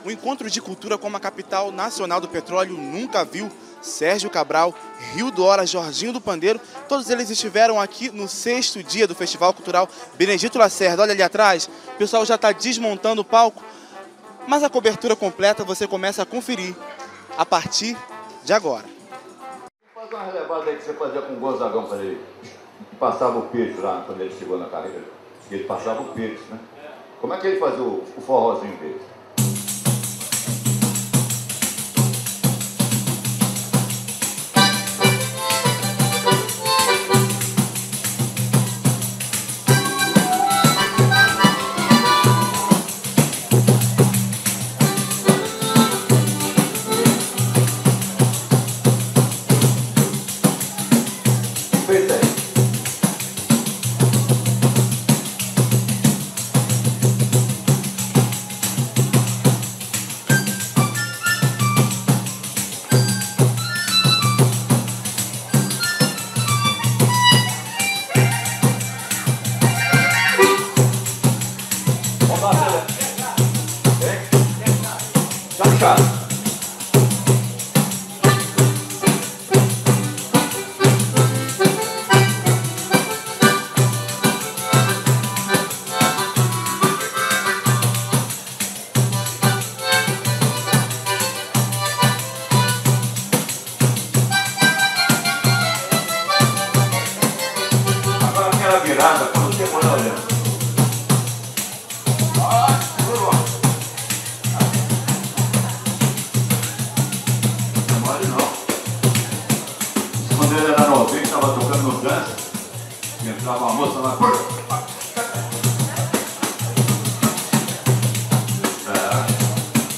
O encontro de cultura como a capital nacional do petróleo nunca viu. Sérgio Cabral, Rio do Hora, Jorginho do Pandeiro, todos eles estiveram aqui no 6º dia do Festival Cultural Benedito Lacerda. Olha ali atrás, o pessoal já está desmontando o palco, mas a cobertura completa você começa a conferir a partir de agora. Faz uma relevada aí que você fazia com o Gonzagão quando ele passava o peixe lá, quando ele chegou na carreira. Ele passava o peixe, né? Como é que ele fazia o forrozinho dele?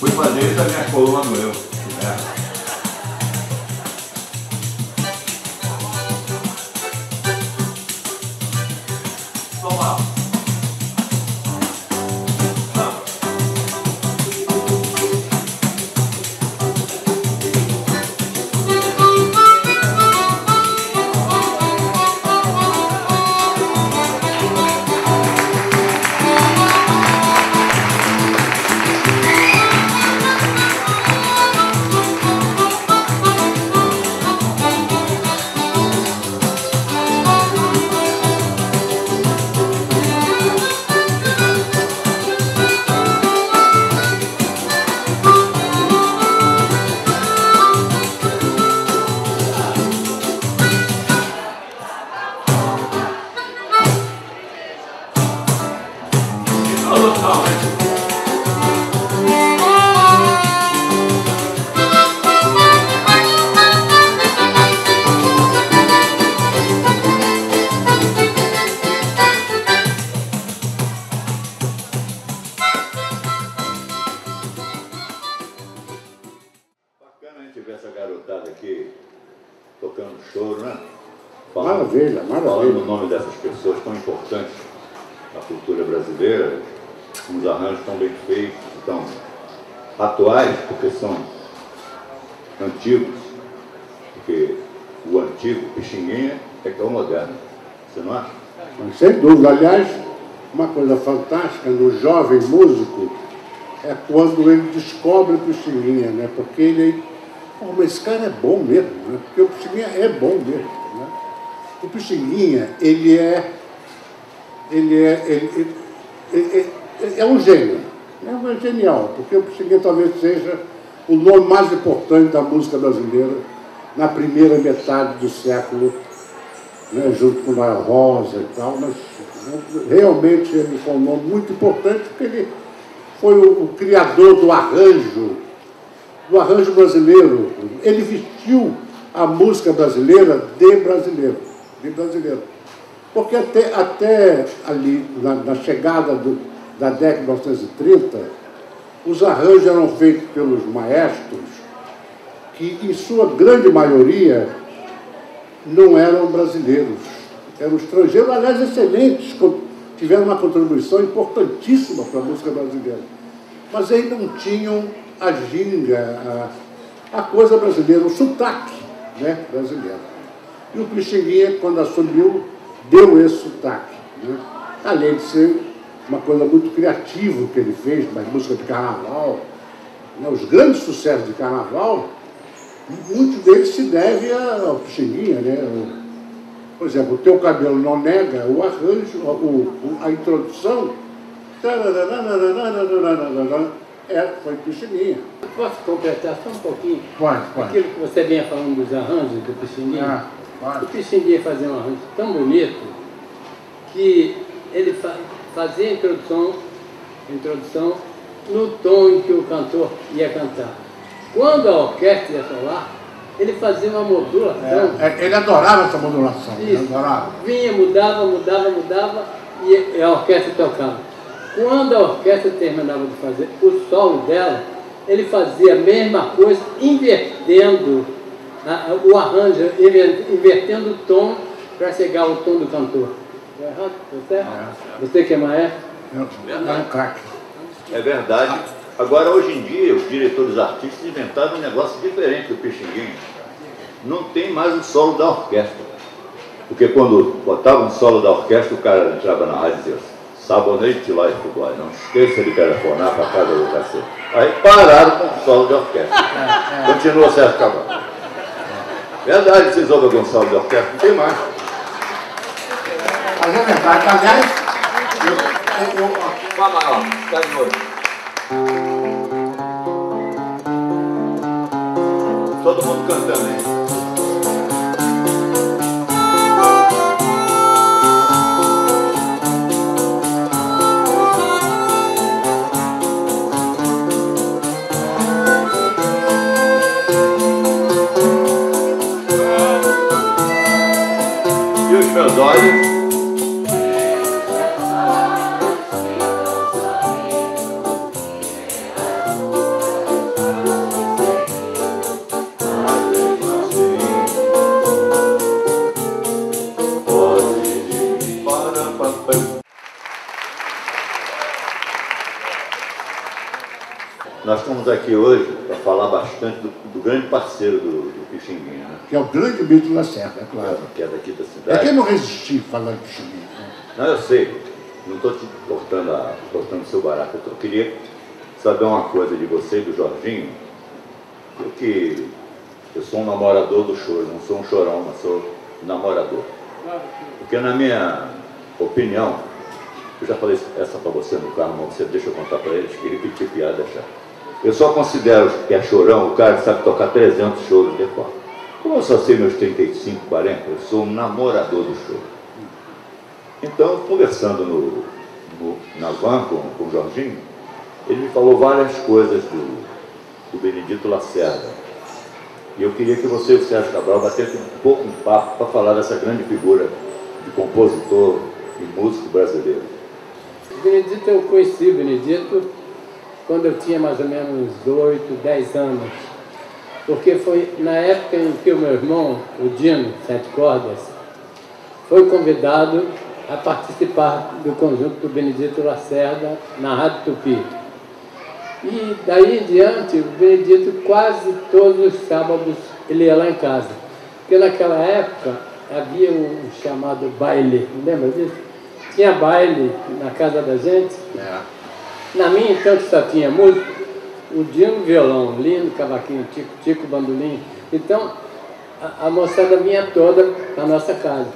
Fui fazer isso a minha coluna no eu. Essa garotada aqui tocando choro, né? Maravilha, maravilha. Falando o nome dessas pessoas tão importantes na cultura brasileira, uns arranjos tão bem feitos, tão atuais, porque são antigos, porque o antigo Pixinguinha é que é o moderno. Você não acha? Sem dúvida. Aliás, uma coisa fantástica no jovem músico é quando ele descobre o Pixinguinha, né? Porque ele... mas esse cara é bom mesmo, né? Porque o Pixinguinha é bom mesmo, né? O Pixinguinha, ele é um gênio, é genial, porque o Pixinguinha talvez seja o nome mais importante da música brasileira na primeira metade do século, né? Junto com Noel Rosa e tal, mas realmente ele foi um nome muito importante porque ele foi o criador do arranjo brasileiro. Ele vestiu a música brasileira de brasileiro. Porque até ali, na chegada da década de 1930, os arranjos eram feitos pelos maestros, que, em sua grande maioria, não eram brasileiros, eram estrangeiros, aliás, excelentes, tiveram uma contribuição importantíssima para a música brasileira. Mas eles não tinham a ginga, a coisa brasileira, o sotaque, né, brasileiro. E o Pixinguinha, quando assumiu, deu esse sotaque, né? Além de ser uma coisa muito criativa que ele fez, mas música de carnaval, né? Os grandes sucessos de carnaval, muitos deles se devem ao Pixinguinha, né? Por exemplo, O Teu Cabelo Não Nega, o arranjo, a introdução, foi Pixinguinha. Posso completar só um pouquinho? Pode. Aquilo que você vinha falando dos arranjos do Pixinguinha. O Pixinguinha fazia um arranjo tão bonito que ele fazia a introdução no tom em que o cantor ia cantar. Quando a orquestra ia solar, ele fazia uma modulação. Ele adorava essa modulação. Isso. Ele adorava. Vinha, mudava e a orquestra tocava. Quando a orquestra terminava de fazer o solo dela, ele fazia a mesma coisa, invertendo o arranjo, invertendo o tom para chegar ao tom do cantor. Estou errado? Você? Você que é maestro? É um craque. É verdade. Agora, hoje em dia, os diretores artísticos inventaram um negócio diferente do Pixinguinha. Não tem mais o solo da orquestra. Porque quando botava um solo da orquestra, o cara entrava na rádio e dizia: sabonete lá e Uruguai, não esqueça de telefonar para a casa do cacete. Aí pararam com o solo de orquestra. Continua Sérgio Cabral. Verdade, vocês ouvem algum solo de orquestra? Não tem mais. Mas é verdade, aliás, Vá maior, está de novo. Todo mundo cantando, hein? E os meus olhos? Nós estamos aqui hoje para falar bastante do grande parceiro do Pixinguinha, né? que é o grande mito da Serra, é claro. Que é daqui da É cidade. que não resisti falando de Pixinguinha. Não, eu sei. Não estou te cortando o seu barato. Eu queria saber uma coisa de você e do Jorginho. Eu sou um namorador do choro, não sou um chorão, mas sou um namorador. Porque na minha opinião, eu já falei essa para você no carro, mas você deixa eu contar para eles, que repetir piada deixar. Eu só considero que é chorão o cara que sabe tocar 300 choros de cor. Como eu só sei meus 35, 40, eu sou um namorador do choro. Então, conversando na van com o Jorginho, ele me falou várias coisas do Benedito Lacerda. E eu queria que você e o Sérgio Cabral batessem um pouco um papo para falar dessa grande figura de compositor e músico brasileiro. Benedito, eu conheci o Benedito quando eu tinha mais ou menos 8, 10 anos. Porque foi na época em que o meu irmão, o Dino, Sete Cordas, foi convidado a participar do conjunto do Benedito Lacerda na Rádio Tupi. E daí em diante, o Benedito quase todos os sábados ele ia lá em casa. Porque naquela época havia um chamado baile, lembra disso? Tinha baile na casa da gente. Na minha, então, que só tinha música, o Dino violão, lindo, cavaquinho, tico, bandolim. Então, a moçada vinha toda para a nossa casa.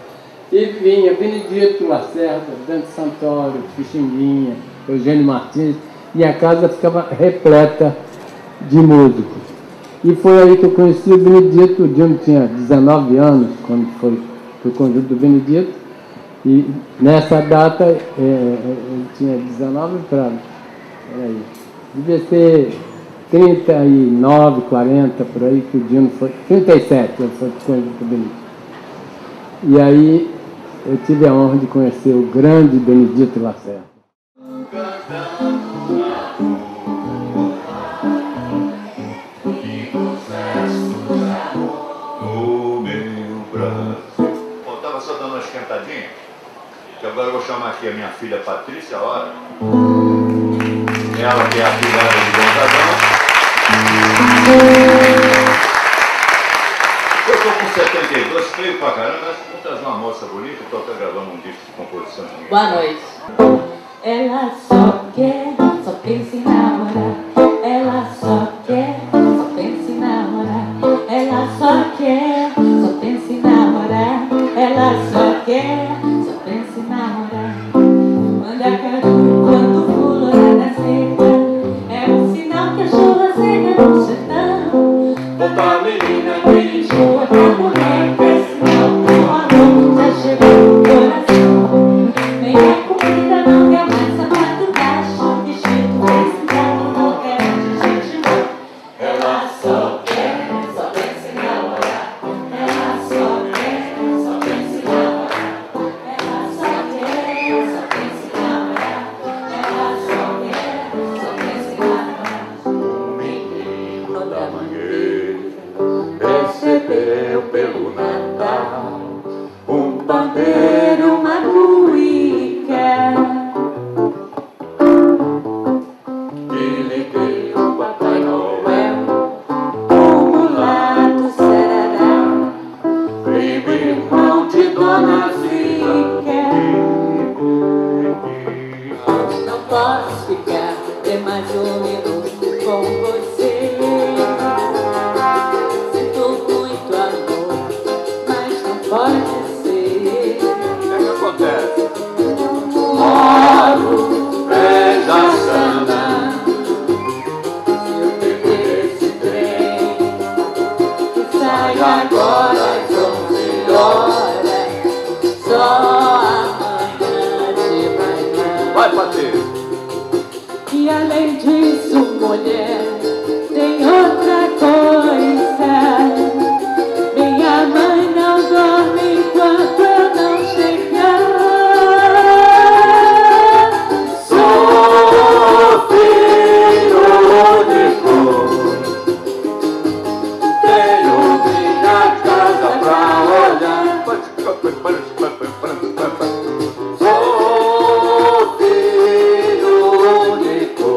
E vinha Benedito Lacerda, Dante Santoro, Pixinguinha, Eugênio Martins, e a casa ficava repleta de músicos. E foi aí que eu conheci o Benedito. O Dino tinha 19 anos quando foi o conjunto do Benedito. E nessa data ele tinha 19 para... Peraí, devia ser 39, 40, por aí que o Dino foi... 37, ele foi para o conjunto do Benedito. E aí eu tive a honra de conhecer o grande Benedito Lacerda. Estava só dando uma esquentadinha, que agora eu vou chamar aqui a minha filha Patrícia, olha. Ela que é a filhada de Gonzagão. Eu estou com 72, feio pra caramba, mas vou trazer uma moça bonita e estou até gravando um disco de composição. Boa noite. Ela só quer, só pensa em namorar. Ela só quer, só pensa em namorar. Ela só quer, só pensa em namorar. Ela só quer, só pensa em namorar. Mandacaru, quando fulora na seca, é um sinal que a chuva seca no sertão. Quando a menina beijou pra mulher, é sinal que o amor já chegou no coração. Nem a comida não quer mais sapato baixo, vestido precisado não quer de gente boa. Ela só quer, só pensa em namorar. Ela só quer, só pensa em namorar. Ela só quer, só pensa em namorar. Ela só quer, só pensa em namorar. Um menino da mangueira recebeu pelo Natal um Bandeira, uma cuíca que lhe deu o Papai Noel, um mulato sarará, primo irmão de Dona Zica. Não posso ficar nem mais um minuto com você. Sinto muito amor, mas não pode ser. O que acontece? Moro Presta Sana, se eu perder esse trem que sai agora às 11 horas, só amanhã de manhã. vai Patrícia. E além disso, mulher, tem outra coisa. Minha mãe não dorme enquanto eu não chegar. Sou filho único, tenho minha casa pra olhar. Sou filho único.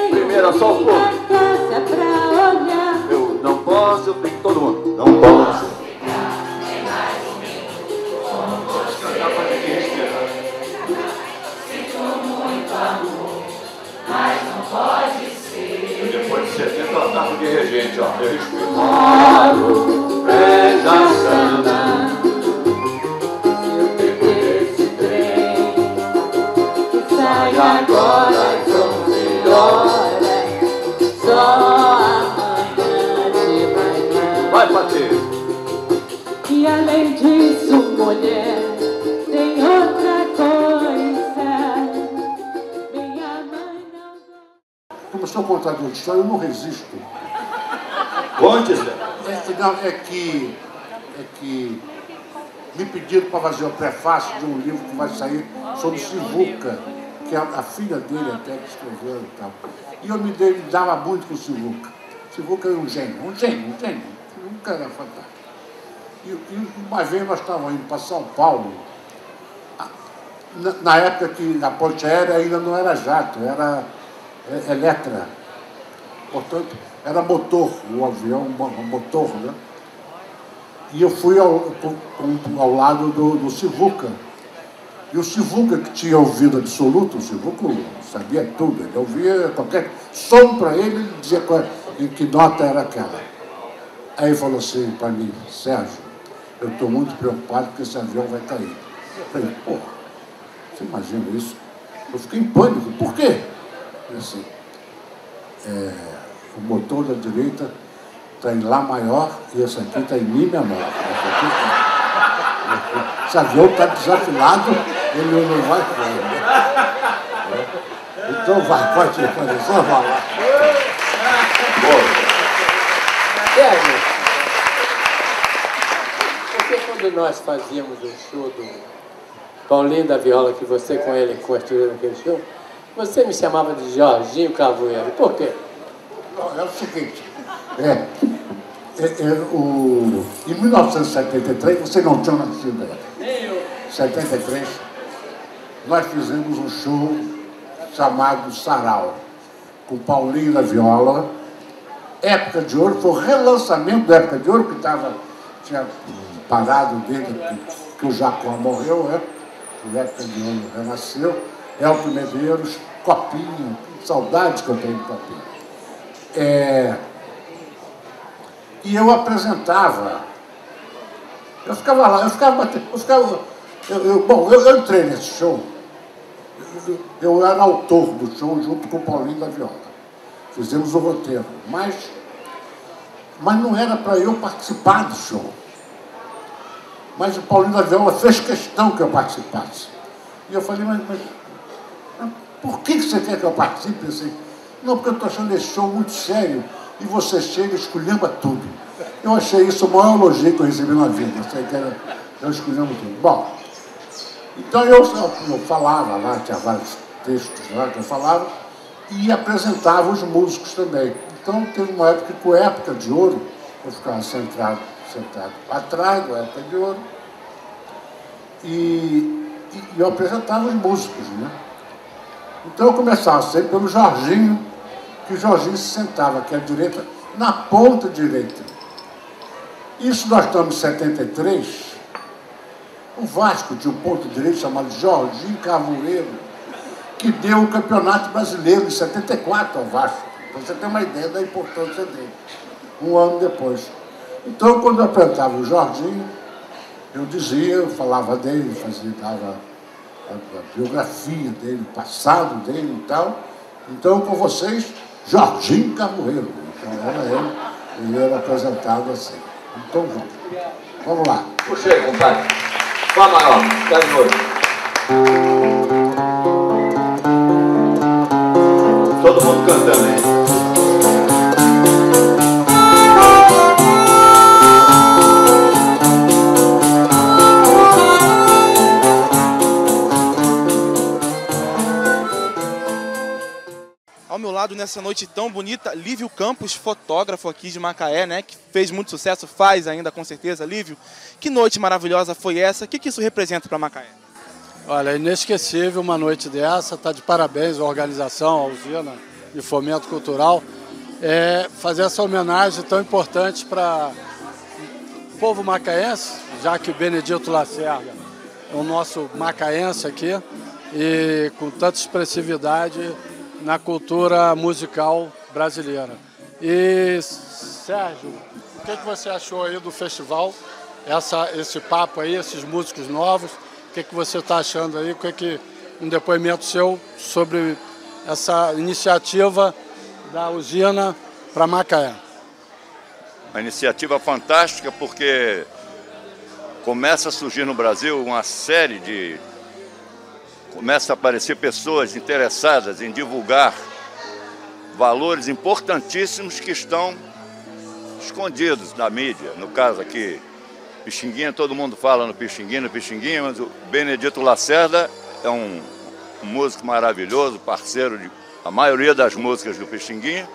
Primeiro só um pouco. Casa pra olhar. Eu não posso, eu tenho todo mundo. Não posso. Depois de 70 ela tá de regente, ó. Eu respeito. Moro Presta Sana, se eu perder esse trem que sai agora às 11 horas, só amanhã de manhã. vai Patrícia. E além disso, mulher, tem outra coisa. Minha mãe não. Começou a contar de outra história, eu não resisto. Conte, Zé. É que me pediram para fazer o prefácio de um livro que vai sair sobre Sivuca, que é a filha dele até que escreveu e tal. E eu me dava muito com o Sivuca. Sivuca era um gênio. Sivuca era fantástico. E uma vez nós estávamos indo para São Paulo, na época que a ponte aérea ainda não era jato, era Eletra. Portanto, era motor, o avião, motor, né? E eu fui ao lado do Sivuca. E o Sivuca, que tinha ouvido absoluto, o Sivuca sabia tudo, ele ouvia qualquer som para ele, ele dizia que nota era aquela. Aí ele falou assim para mim: Sérgio, eu estou muito preocupado porque esse avião vai cair. Eu falei: porra, você imagina isso? Eu fiquei em pânico. Por quê? Eu disse, o motor da direita está em Lá maior e esse aqui está em Mi menor. Esse avião está desafinado, ele não vai cair. Então pode só falar. Sérgio, porque quando nós fazíamos o show do Paulinho da Viola, que você com ele construiu naquele show, você me chamava de Jorginho Cavoeiro. Por quê? Não, é o seguinte, em 1973, você não tinha nascido ainda. Nem eu. 73, nós fizemos um show chamado Sarau, com Paulinho da Viola, Época de Ouro, foi o relançamento da Época de Ouro, que tinha parado desde que o Jacó morreu, né? o Época de Ouro renasceu, Elton Medeiros, Copinha, saudades que eu tenho de Copinha. E eu apresentava, eu ficava lá, eu entrei nesse show, eu era autor do show junto com o Paulinho da Viola. Fizemos o roteiro, mas não era para eu participar do show. Mas o Paulinho da Viola fez questão que eu participasse. E eu falei, mas por que você quer que eu participe assim? Não, porque eu estou achando esse show muito sério e você chega e esculhamba tudo. Eu achei isso o maior elogio que eu recebi na vida. Eu esculhamba tudo. Bom, então eu falava lá, tinha vários textos lá que eu falava e apresentava os músicos também. Então teve uma época que, com a Época de Ouro, eu ficava sentado atrás da Época de Ouro e eu apresentava os músicos, né? Então eu começava sempre pelo Jorginho, que o Jorginho se sentava aqui à direita, na ponta direita. Isso nós estamos em 73, o Vasco tinha um ponto direito chamado Jorginho Carvoeiro, que deu o Campeonato Brasileiro em 74 ao Vasco, para você ter uma ideia da importância dele, um ano depois. Então, quando eu apresentava o Jorginho, eu falava dele, dava a biografia dele, o passado dele e tal. Então, com vocês, Jorginho Carvoeiro. Então, ele era apresentado assim. Então, vamos lá. Puxa aí, compadre. Fá maior, tá de novo. Todo mundo cantando, hein? Ao meu lado, nessa noite tão bonita, Lívio Campos, fotógrafo aqui de Macaé, né? Que fez muito sucesso, faz ainda com certeza. Lívio, que noite maravilhosa foi essa? O que isso representa para Macaé? Olha, é inesquecível uma noite dessa, está de parabéns à organização, à usina de fomento cultural. Fazer essa homenagem tão importante para o povo macaense, já que o Benedito Lacerda é o nosso macaense aqui, e com tanta expressividade na cultura musical brasileira. E, Sérgio, o que você achou aí do festival? Esse papo aí, esses músicos novos, o que você está achando aí? Um depoimento seu sobre essa iniciativa da usina para Macaé? Uma iniciativa fantástica porque começa a surgir no Brasil uma série de... Começa a aparecer pessoas interessadas em divulgar valores importantíssimos que estão escondidos na mídia. No caso aqui, Pixinguinha, todo mundo fala no Pixinguinha, mas o Benedito Lacerda é um músico maravilhoso, parceiro de a maioria das músicas do Pixinguinha,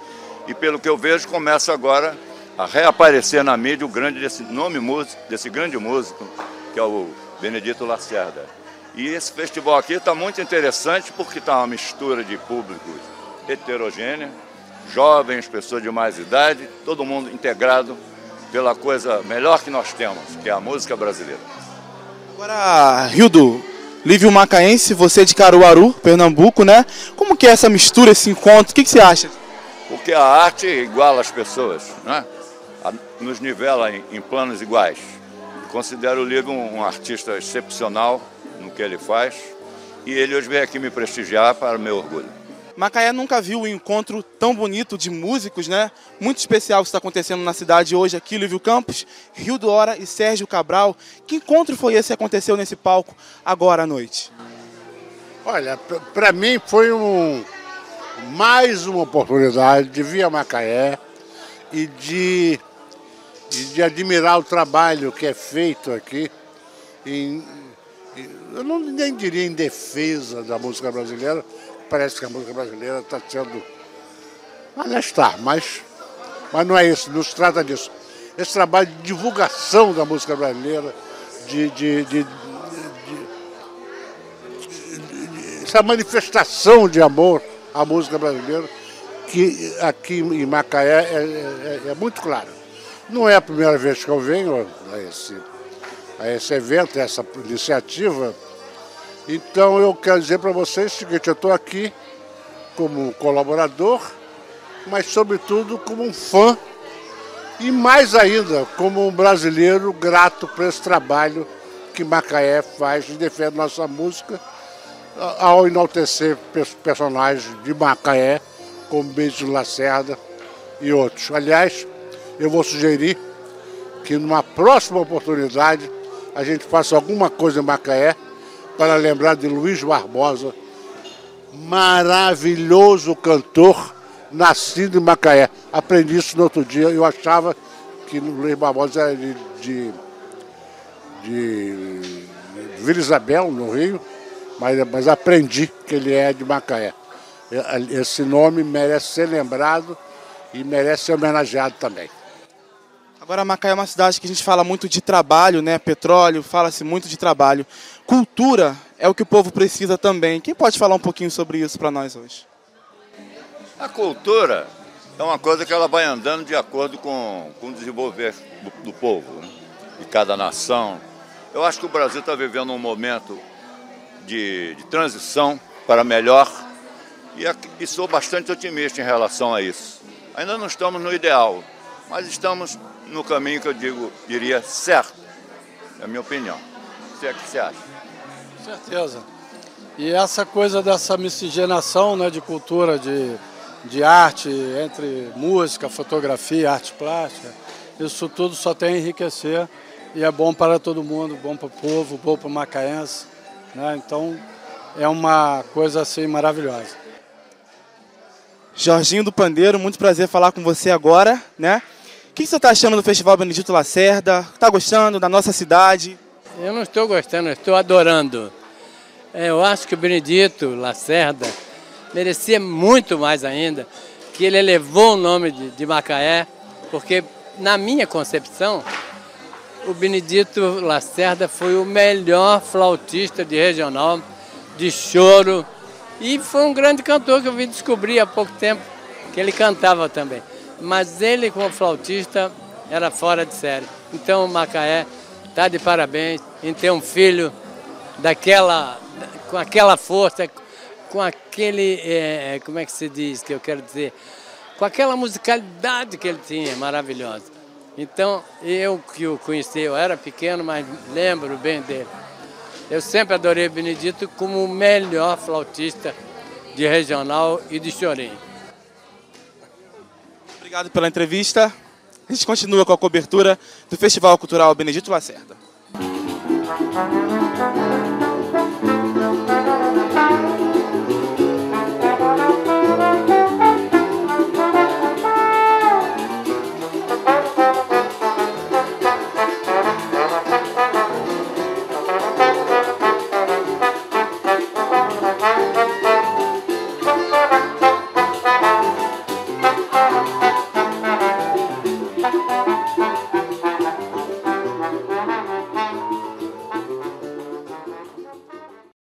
e pelo que eu vejo, começa agora a reaparecer na mídia o grande desse grande músico, que é o Benedito Lacerda. E esse festival aqui está muito interessante porque está uma mistura de públicos heterogênea, jovens, pessoas de mais idade, todo mundo integrado pela coisa melhor que nós temos, que é a música brasileira. Agora, Rildo, Lívio macaense, você de Caruaru, Pernambuco, né? Como que é essa mistura, esse encontro? O que você acha? Porque a arte iguala as pessoas, né? Nos nivela em planos iguais. Considero o Lívio um artista excepcional no que ele faz, e ele hoje veio aqui me prestigiar para o meu orgulho. Macaé nunca viu um encontro tão bonito de músicos, né? Muito especial que está acontecendo na cidade hoje aqui, Lívio Campos, Rildo Hora e Sérgio Cabral. Que encontro foi esse que aconteceu nesse palco agora à noite? Olha, para mim foi mais uma oportunidade de vir a Macaé e de admirar o trabalho que é feito aqui eu nem diria em defesa da música brasileira, parece que a música brasileira está sendo... Aliás, está, mas não é isso, não se trata disso. Esse trabalho de divulgação da música brasileira, essa manifestação de amor à música brasileira, que aqui em Macaé é muito clara. Não é a primeira vez que eu venho a esse evento, a essa iniciativa, Então eu quero dizer para vocês o seguinte, eu estou aqui como colaborador, mas sobretudo como um fã e mais ainda como um brasileiro grato por esse trabalho que Macaé faz e defende nossa música ao enaltecer personagens de Macaé, como Benedito Lacerda e outros. Aliás, eu vou sugerir que numa próxima oportunidade a gente faça alguma coisa em Macaé para lembrar de Luiz Barbosa, maravilhoso cantor, nascido em Macaé. Aprendi isso no outro dia, eu achava que Luiz Barbosa era de Vila Isabel, no Rio, mas aprendi que ele é de Macaé. Esse nome merece ser lembrado e merece ser homenageado também. Agora, Macaé é uma cidade que a gente fala muito de trabalho, né? Petróleo, fala-se muito de trabalho. Cultura é o que o povo precisa também. Quem pode falar um pouquinho sobre isso para nós hoje? A cultura é uma coisa que ela vai andando de acordo com o desenvolver do povo, né? De cada nação. Eu acho que o Brasil está vivendo um momento de transição para melhor e sou bastante otimista em relação a isso. Ainda não estamos no ideal, mas estamos no caminho que eu diria certo, é a minha opinião. O que você acha? Com certeza. E essa coisa dessa miscigenação, né, de cultura, de arte, entre música, fotografia, arte plástica, isso tudo só tem a enriquecer e é bom para todo mundo, bom para o povo, bom para o macaense, né? Então é uma coisa assim maravilhosa. Jorginho do Pandeiro, muito prazer falar com você agora, né? O que você está achando do Festival Benedito Lacerda? Está gostando da nossa cidade? Eu não estou gostando, eu estou adorando. Eu acho que o Benedito Lacerda merecia muito mais ainda, que ele elevou o nome de Macaé, porque na minha concepção, o Benedito Lacerda foi o melhor flautista de regional, de choro, e foi um grande cantor que eu vim descobrir há pouco tempo, que ele cantava também. Mas ele, como flautista, era fora de série. Então o Macaé está de parabéns em ter um filho com aquela força, com aquele, como é que se diz, que eu quero dizer, com aquela musicalidade que ele tinha, maravilhosa. Então, eu que o conheci, eu era pequeno, mas lembro bem dele. Eu sempre adorei o Benedito como o melhor flautista de regional e de chorinho. Obrigado pela entrevista. A gente continua com a cobertura do Festival Cultural Benedito Lacerda.